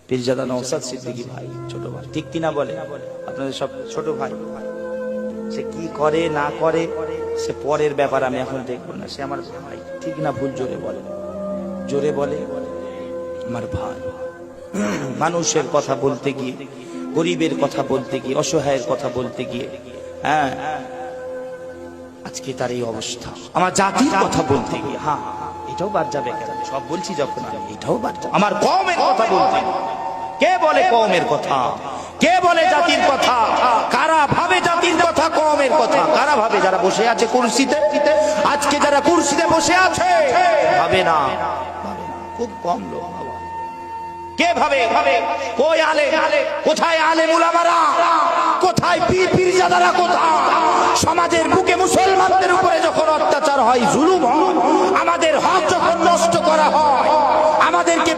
পীরজাদা নওশাদ সিদ্দিকী ভাই, ছোট ভাই, ঠিক কিনা বলে? আপনাদের সব ছোট ভাই। সে কি করে না করে সে পরের ব্যাপার, আমি এখন দেখবো না। সে আমার ভাই, ঠিক না ভুল? জোরে বলে, জোরে বলে আমার ভাই। মানুষের কথা বলতে গিয়ে, গরিবের কথা বলতে গিয়ে, অসহায়ের কথা বলতে গিয়ে, হ্যাঁ, আজকে তার এই অবস্থা। আমার জাতির কথা বলতে গিয়ে, হ্যাঁ এটাও বাদ যাবে কেন? সব বলছি যখন, এটাও বাদ যাবে। আমার কওমের কথা বলতে, কে বলে কওমের কথা? কে বলে জাতির কথা? কারা ভাবে জাতির কথা, কওমের কথা কারা ভাবে? যারা বসে আছে কুরসিতে, আজকে যারা কুরসিতে বসে আছে ভাবে না, খুব কম লোক। কে ভাবে? কই আলে? কোথায় আলেম উলামারা? কোথায় পীর পীরজাদারা? কোথায়? সমাজের বুকে মুসলমানদের উপরে যখন অত্যাচার হয়, জুলুম হয়, আমাদের হক যখন নষ্ট করা হয়, আমাদেরকে